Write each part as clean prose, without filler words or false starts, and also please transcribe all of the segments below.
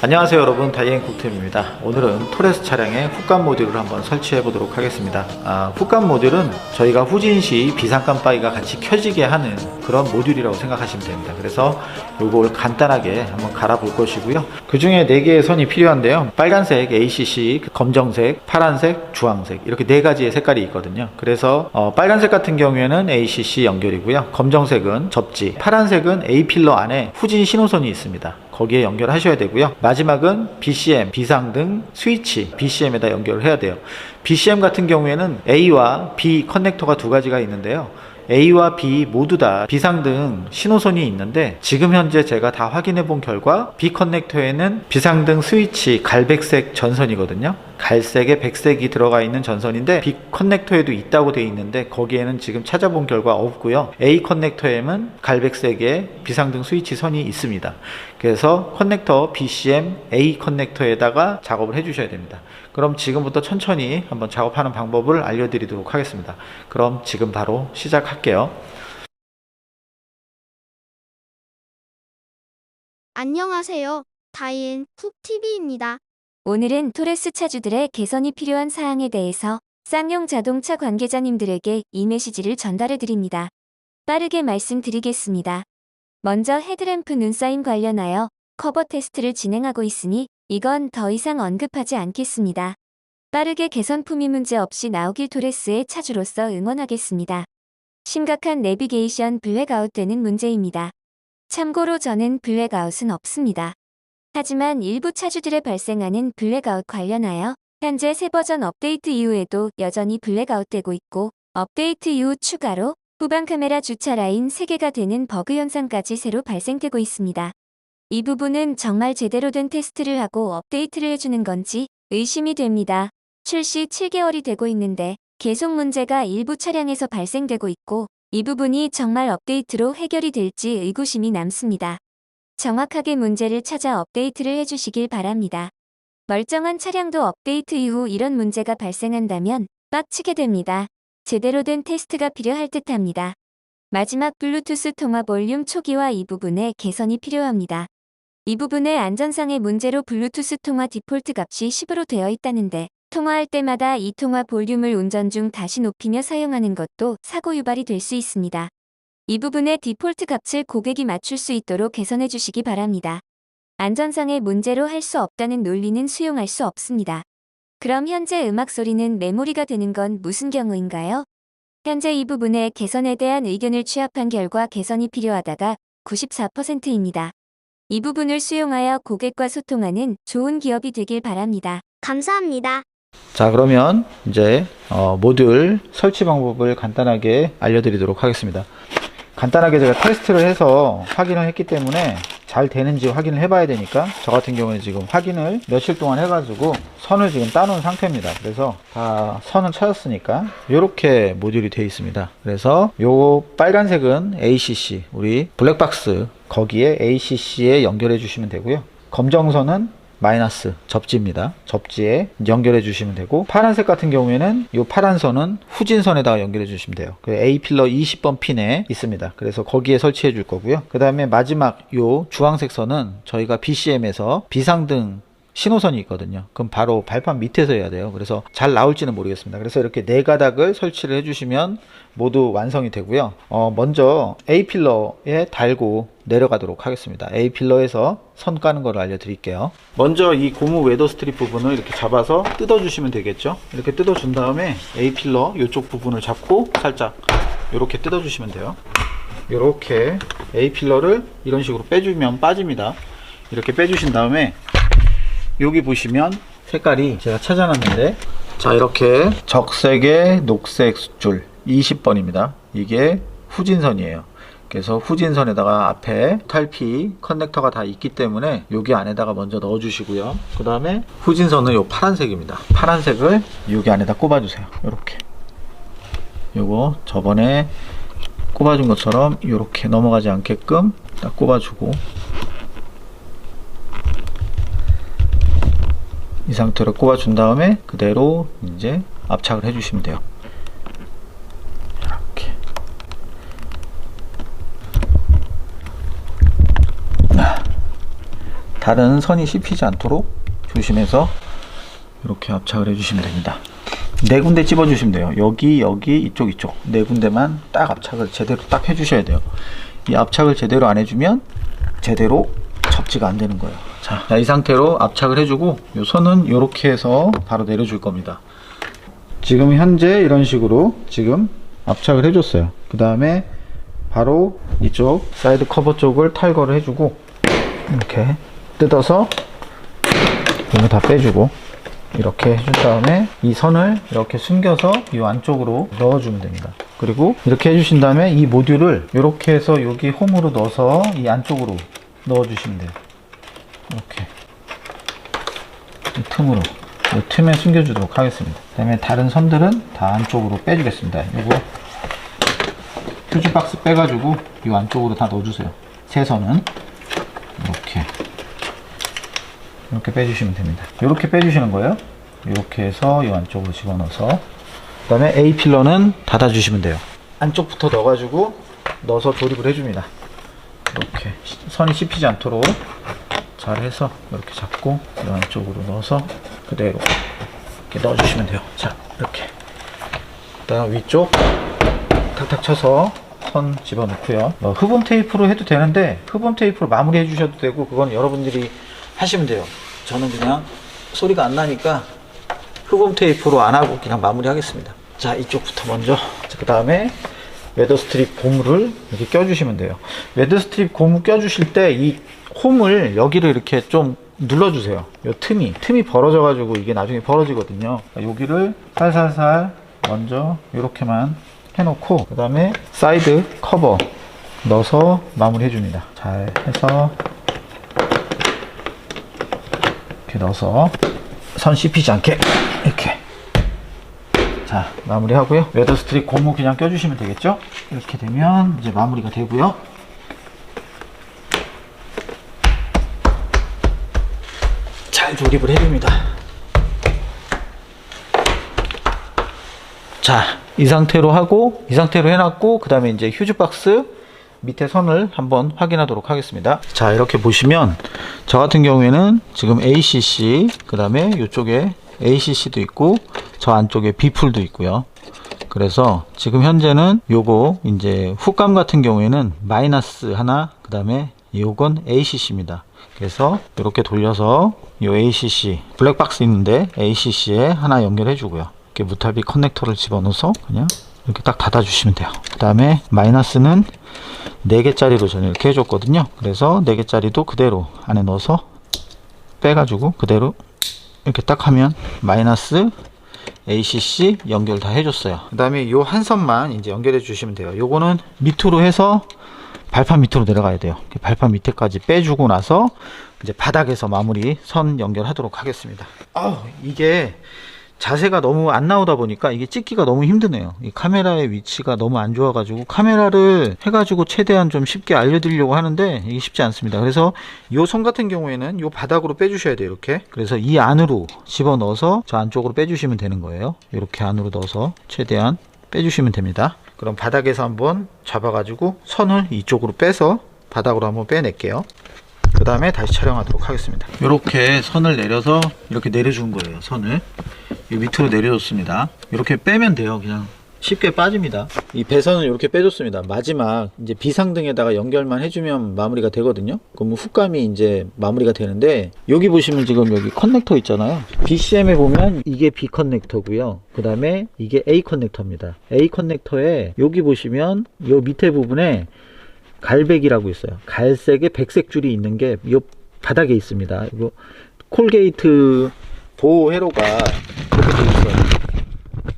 안녕하세요 여러분, 다이앤 국템입니다. 오늘은 토레스 차량의 훅감 모듈을 한번 설치해 보도록 하겠습니다. 훅감 모듈은 저희가 후진시 비상깜빡이가 같이 켜지게 하는 그런 모듈이라고 생각하시면 됩니다. 그래서 이걸 간단하게 한번 갈아 볼 것이고요. 그 중에 4개의 선이 필요한데요, 빨간색 ACC, 검정색, 파란색, 주황색, 이렇게 4가지의 색깔이 있거든요. 그래서 빨간색 같은 경우에는 ACC 연결이고요, 검정색은 접지, 파란색은 A필러 안에 후진 신호선이 있습니다. 거기에 연결하셔야 되고요. 마지막은 BCM, 비상등 스위치, BCM에다 연결을 해야 돼요. BCM 같은 경우에는 A와 B 커넥터가 2가지가 있는데요, A와 B 모두 다 비상등 신호선이 있는데, 지금 현재 제가 다 확인해 본 결과 B 커넥터에는 비상등 스위치 갈백색 전선이거든요. 갈색에 백색이 들어가 있는 전선인데 B 커넥터에도 있다고 되어 있는데 거기에는 지금 찾아본 결과 없고요. A 커넥터에는 갈백색의 비상등 스위치 선이 있습니다. 그래서 커넥터 BCM A 커넥터에다가 작업을 해 주셔야 됩니다. 그럼 지금부터 천천히 한번 작업하는 방법을 알려드리도록 하겠습니다. 그럼 지금 바로 시작할게요. 안녕하세요. 다이앤 쿡TV입니다. 오늘은 토레스 차주들의 개선이 필요한 사항에 대해서 쌍용 자동차 관계자님들에게 이 메시지를 전달해 드립니다. 빠르게 말씀드리겠습니다. 먼저 헤드램프 눈사임 관련하여 커버 테스트를 진행하고 있으니 이건 더 이상 언급하지 않겠습니다. 빠르게 개선품이 문제 없이 나오길 토레스의 차주로서 응원하겠습니다. 심각한 내비게이션 블랙아웃 되는 문제입니다. 참고로 저는 블랙아웃은 없습니다. 하지만 일부 차주들의 발생하는 블랙아웃 관련하여 현재 새 버전 업데이트 이후에도 여전히 블랙아웃 되고 있고, 업데이트 이후 추가로 후방 카메라 주차 라인 3개가 되는 버그 현상까지 새로 발생되고 있습니다. 이 부분은 정말 제대로 된 테스트를 하고 업데이트를 해주는 건지 의심이 됩니다. 출시 7개월이 되고 있는데 계속 문제가 일부 차량에서 발생되고 있고, 이 부분이 정말 업데이트로 해결이 될지 의구심이 남습니다. 정확하게 문제를 찾아 업데이트를 해주시길 바랍니다. 멀쩡한 차량도 업데이트 이후 이런 문제가 발생한다면 빡치게 됩니다. 제대로 된 테스트가 필요할 듯합니다. 마지막 블루투스 통화 볼륨 초기화 이 부분에 개선이 필요합니다. 이 부분의 안전상의 문제로 블루투스 통화 디폴트 값이 10으로 되어 있다는데, 통화할 때마다 이 통화 볼륨을 운전 중 다시 높이며 사용하는 것도 사고 유발이 될 수 있습니다. 이 부분의 디폴트 값을 고객이 맞출 수 있도록 개선해 주시기 바랍니다. 안전상의 문제로 할 수 없다는 논리는 수용할 수 없습니다. 그럼 현재 음악 소리는 메모리가 되는 건 무슨 경우인가요? 현재 이 부분의 개선에 대한 의견을 취합한 결과 개선이 필요하다가 94%입니다. 이 부분을 수용하여 고객과 소통하는 좋은 기업이 되길 바랍니다. 감사합니다. 자, 그러면 이제 모듈 설치 방법을 간단하게 알려드리도록 하겠습니다. 간단하게 제가 테스트를 해서 확인을 했기 때문에 잘 되는지 확인을 해봐야 되니까, 저 같은 경우는 지금 확인을 며칠 동안 해가지고 선을 지금 따놓은 상태입니다. 그래서 다 선은 찾았으니까 이렇게 모듈이 되어 있습니다. 그래서 요 빨간색은 ACC, 우리 블랙박스 거기에 ACC에 연결해 주시면 되고요. 검정선은 마이너스 접지입니다. 접지에 연결해 주시면 되고, 파란색 같은 경우에는 이 파란 선은 후진선에다가 연결해 주시면 돼요. 그 A필러 20번 핀에 있습니다. 그래서 거기에 설치해 줄 거고요. 그 다음에 마지막 요 주황색 선은 저희가 BCM에서 비상등 신호선이 있거든요. 그럼 바로 발판 밑에서 해야 돼요. 그래서 잘 나올지는 모르겠습니다. 그래서 이렇게 4가닥을 설치를 해주시면 모두 완성이 되고요. 먼저 A필러에 달고 내려가도록 하겠습니다. A필러에서 선 까는 걸 알려드릴게요. 먼저 이 고무 웨더 스트립 부분을 이렇게 잡아서 뜯어주시면 되겠죠. 이렇게 뜯어준 다음에 A필러 이쪽 부분을 잡고 살짝 이렇게 뜯어주시면 돼요. 이렇게 A필러를 이런 식으로 빼주면 빠집니다. 이렇게 빼주신 다음에 여기 보시면 색깔이 제가 찾아놨는데, 자, 이렇게 적색의 녹색 줄 20번입니다. 이게 후진선이에요. 그래서 후진선에다가 앞에 탈피 커넥터가 다 있기 때문에 여기 안에다가 먼저 넣어 주시고요. 그 다음에 후진선은 요 파란색입니다. 파란색을 여기 안에다 꼽아 주세요. 이렇게 요거 저번에 꼽아 준 것처럼 이렇게 넘어가지 않게끔 딱 꼽아 주고, 이 상태로 꼽아준 다음에 그대로 이제 압착을 해주시면 돼요. 이렇게. 다른 선이 씹히지 않도록 조심해서 이렇게 압착을 해주시면 됩니다. 네 군데 찝어주시면 돼요. 여기, 이쪽, 이쪽 네 군데만 딱 압착을 제대로 딱 해주셔야 돼요. 이 압착을 제대로 안 해주면 제대로 접지가 안 되는 거예요. 자, 이 상태로 압착을 해주고 이 선은 이렇게 해서 바로 내려줄 겁니다. 지금 현재 이런 식으로 지금 압착을 해줬어요. 그 다음에 바로 이쪽 사이드 커버 쪽을 탈거를 해주고 이렇게 뜯어서 이거 다 빼주고 이렇게 해준 다음에 이 선을 이렇게 숨겨서 이 안쪽으로 넣어주면 됩니다. 그리고 이렇게 해주신 다음에 이 모듈을 이렇게 해서 여기 홈으로 넣어서 이 안쪽으로 넣어주시면 돼요. 이렇게 이 틈으로, 이 틈에 숨겨주도록 하겠습니다. 그 다음에 다른 선들은 다 안쪽으로 빼주겠습니다. 이거 휴지 박스 빼가지고 이 안쪽으로 다 넣어주세요. 세 선은 이렇게 빼주시면 됩니다. 이렇게 빼주시는 거예요. 이렇게 해서 이 안쪽으로 집어넣어서 그 다음에 A 필러는 닫아주시면 돼요. 안쪽부터 넣어가지고 넣어서 조립을 해줍니다. 이렇게 선이 씹히지 않도록 잘 해서 이렇게 잡고 이 안쪽으로 넣어서 그대로 이렇게 넣어주시면 돼요. 자, 이렇게 그 다음 위쪽 탁탁 쳐서 선 집어넣고요. 흡음 테이프로 해도 되는데 흡음 테이프로 마무리 해주셔도 되고 그건 여러분들이 하시면 돼요. 저는 그냥 소리가 안 나니까 흡음 테이프로 안 하고 그냥 마무리 하겠습니다. 자, 이쪽부터 먼저. 그 다음에 웨더 스트립 고무를 이렇게 껴주시면 돼요. 웨더 스트립 고무 껴주실 때 이 홈을 여기를 이렇게 좀 눌러주세요. 이 틈이 벌어져가지고 이게 나중에 벌어지거든요. 여기를 살살살 먼저 이렇게만 해놓고 그 다음에 사이드 커버 넣어서 마무리 해줍니다. 잘 해서 이렇게 넣어서 선 씹히지 않게 이렇게 자 마무리 하고요. 웨더 스트립 고무 그냥 껴주시면 되겠죠. 이렇게 되면 이제 마무리가 되고요. 잘 조립을 해줍니다. 자, 이 상태로 하고 이 상태로 해놨고 그 다음에 이제 휴즈 박스 밑에 선을 한번 확인하도록 하겠습니다. 자, 이렇게 보시면 저 같은 경우에는 지금 ACC 그 다음에 이쪽에 ACC도 있고 저 안쪽에 B풀도 있고요. 그래서 지금 현재는 요거 이제 훅감 같은 경우에는 마이너스 하나 그 다음에 요건 ACC입니다. 그래서 이렇게 돌려서 요 ACC 블랙박스 있는데 ACC에 하나 연결해 주고요. 이렇게 무탈비 커넥터를 집어넣어서 그냥 이렇게 딱 닫아 주시면 돼요. 그 다음에 마이너스는 4개짜리로 저는 이렇게 해줬거든요. 그래서 4개짜리도 그대로 안에 넣어서 빼가지고 그대로 이렇게 딱 하면 마이너스 ACC 연결 다 해줬어요. 그 다음에 요 한 선만 이제 연결해 주시면 돼요. 요거는 밑으로 해서 발판 밑으로 내려가야 돼요. 발판 밑에까지 빼주고 나서 이제 바닥에서 마무리 선 연결하도록 하겠습니다. 이게 자세가 너무 안 나오다 보니까 이게 찍기가 너무 힘드네요. 이 카메라의 위치가 너무 안 좋아가지고 카메라를 해가지고 최대한 좀 쉽게 알려드리려고 하는데 이게 쉽지 않습니다. 그래서 이 선 같은 경우에는 이 바닥으로 빼주셔야 돼요. 이렇게. 그래서 이 안으로 집어넣어서 저 안쪽으로 빼주시면 되는 거예요. 이렇게 안으로 넣어서 최대한 빼주시면 됩니다. 그럼 바닥에서 한번 잡아가지고 선을 이쪽으로 빼서 바닥으로 한번 빼낼게요. 그 다음에 다시 촬영하도록 하겠습니다. 이렇게 선을 내려서 이렇게 내려준 거예요. 선을 이 밑으로 내려줬습니다. 이렇게 빼면 돼요. 그냥 쉽게 빠집니다. 이 배선을 이렇게 빼줬습니다. 마지막 이제 비상등에다가 연결만 해주면 마무리가 되거든요. 그럼 훅감이 이제 마무리가 되는데 여기 보시면 지금 여기 커넥터 있잖아요. BCM에 보면 이게 B 커넥터고요. 그 다음에 이게 A 커넥터입니다. A 커넥터에 여기 보시면 요 밑에 부분에 갈백이라고 있어요. 갈색에 백색 줄이 있는 게 이 바닥에 있습니다. 이거 콜게이트 보호 회로가 이렇게 되어 있어요.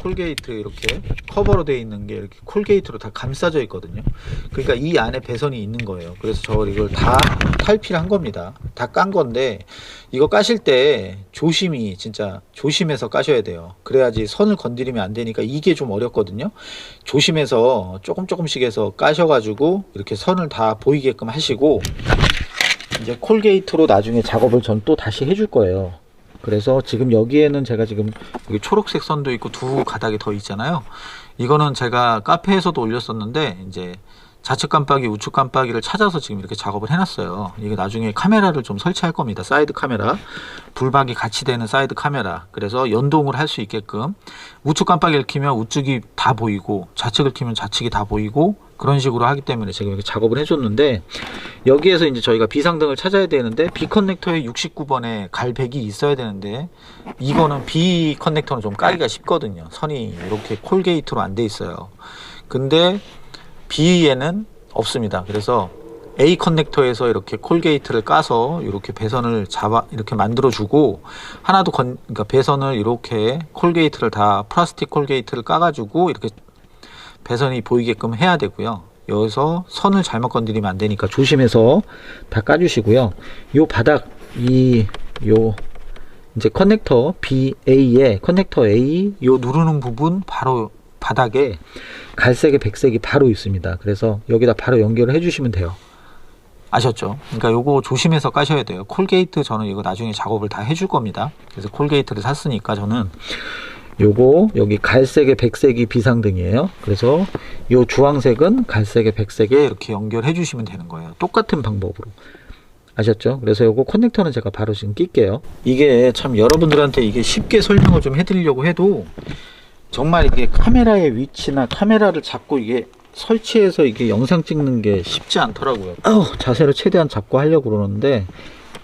콜게이트 이렇게 커버로 되어 있는 게 이렇게 콜게이트로 다 감싸져 있거든요. 그러니까 이 안에 배선이 있는 거예요. 그래서 저 이걸 다 탈피를 한 겁니다. 다 깐 건데 이거 까실 때 조심히 진짜 조심해서 까셔야 돼요. 그래야지 선을 건드리면 안 되니까 이게 좀 어렵거든요. 조심해서 조금씩 해서 까셔가지고 이렇게 선을 다 보이게끔 하시고 이제 콜게이트로 나중에 작업을 전 또 다시 해줄 거예요. 그래서 지금 여기에는 제가 지금 여기 초록색 선도 있고 두 가닥이 더 있잖아요. 이거는 제가 카페에서도 올렸었는데 이제 좌측 깜빡이, 우측 깜빡이를 찾아서 지금 이렇게 작업을 해놨어요. 이게 나중에 카메라를 좀 설치할 겁니다. 사이드 카메라, 불박이 같이 되는 사이드 카메라. 그래서 연동을 할 수 있게끔 우측 깜빡이를 켜면 우측이 다 보이고 좌측을 켜면 좌측이 다 보이고 그런 식으로 하기 때문에 제가 이렇게 작업을 해줬는데, 여기에서 이제 저희가 비상등을 찾아야 되는데 B 커넥터에 69번에 갈백이 있어야 되는데 이거는 B 커넥터는 좀 까기가 쉽거든요. 선이 이렇게 콜게이트로 안 돼 있어요. 근데 B에는 없습니다. 그래서 A 커넥터에서 이렇게 콜게이트를 까서 이렇게 배선을 이렇게 만들어주고, 하나도 그러니까 배선을 이렇게 콜게이트를 다 플라스틱 콜게이트를 까가지고 이렇게 배선이 보이게끔 해야 되고요. 여기서 선을 잘못 건드리면 안 되니까 조심해서 다 까주시고요. 요 바닥, 요 이제 커넥터 BA에 커넥터 A 요 누르는 부분 바로 바닥에 갈색에 백색이 바로 있습니다. 그래서 여기다 바로 연결을 해주시면 돼요. 아셨죠? 그러니까 요거 조심해서 까셔야 돼요. 콜게이트 저는 이거 나중에 작업을 다 해줄 겁니다. 그래서 콜게이트를 샀으니까 저는 요거 여기 갈색에 백색이 비상등이에요. 그래서 요 주황색은 갈색에 백색에 이렇게 연결해 주시면 되는 거예요. 똑같은 방법으로. 아셨죠? 그래서 요거 커넥터는 제가 바로 지금 낄게요. 이게 참 여러분들한테 이게 쉽게 설명을 좀 해드리려고 해도 정말 이게 카메라의 위치나 카메라를 잡고 이게 설치해서 이게 영상 찍는 게 쉽지 않더라고요. 자세를 최대한 잡고 하려고 그러는데,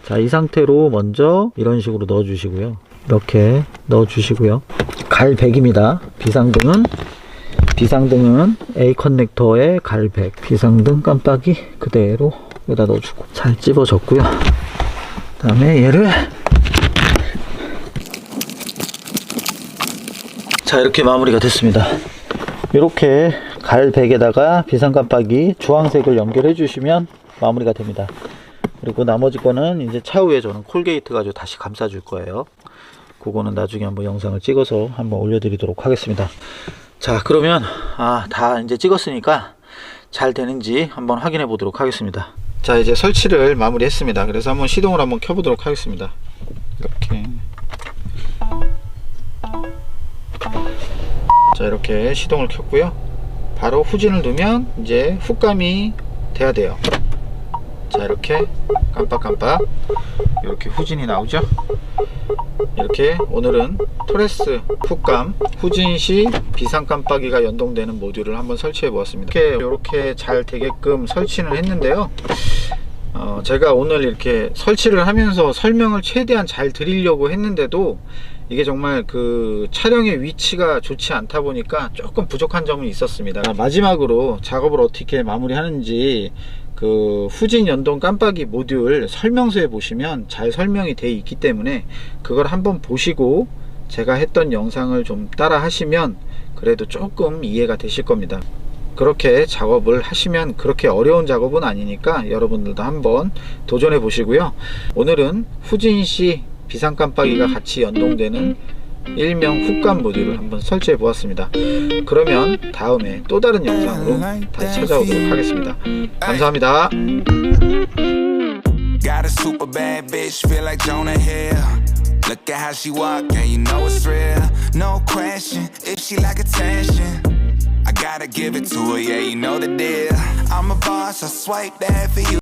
자, 이 상태로 먼저 이런 식으로 넣어 주시고요. 이렇게 넣어 주시고요. 갈백입니다. 비상등은 A 커넥터에 갈백, 비상등 깜빡이 그대로 여기다 넣어주고 잘 집어줬고요. 그 다음에 얘를 자, 이렇게 마무리가 됐습니다. 이렇게 갈백에다가 비상 깜빡이 주황색을 연결해 주시면 마무리가 됩니다. 그리고 나머지 거는 이제 차후에 저는 콜게이트 가지고 다시 감싸 줄 거예요. 그거는 나중에 한번 영상을 찍어서 한번 올려드리도록 하겠습니다. 자, 그러면 다 이제 찍었으니까 잘 되는지 한번 확인해 보도록 하겠습니다. 자, 이제 설치를 마무리 했습니다. 그래서 한번 시동을 한번 켜보도록 하겠습니다. 이렇게. 자, 이렇게 시동을 켰고요. 바로 후진을 두면 이제 훅감이 돼야 돼요. 자, 이렇게 깜빡깜빡 이렇게 후진이 나오죠. 이렇게 오늘은 토레스 훅감 후진 시 비상 깜빡이가 연동되는 모듈을 한번 설치해 보았습니다. 이렇게 잘 되게끔 설치는 했는데요. 제가 오늘 이렇게 설치를 하면서 설명을 최대한 잘 드리려고 했는데도 이게 정말 그 촬영의 위치가 좋지 않다 보니까 조금 부족한 점은 있었습니다. 마지막으로 작업을 어떻게 마무리하는지 그 후진 연동 깜빡이 모듈 설명서에 보시면 잘 설명이 되어 있기 때문에 그걸 한번 보시고 제가 했던 영상을 좀 따라 하시면 그래도 조금 이해가 되실 겁니다. 그렇게 작업을 하시면 그렇게 어려운 작업은 아니니까 여러분들도 한번 도전해 보시고요. 오늘은 후진 시 비상 깜빡이가 같이 연동되는 일명 훅감 모듈을 한번 설치해 보았습니다. 그러면 다음에 또 다른 영상으로 다시 찾아오도록 하겠습니다. 감사합니다. Got a super bad bitch, feel like Jonah Hill. Look at how she walk, and you know it's real. No question, if she like attention, I gotta give it to her, yeah, you know the deal. I'm a boss, I swipe that for you.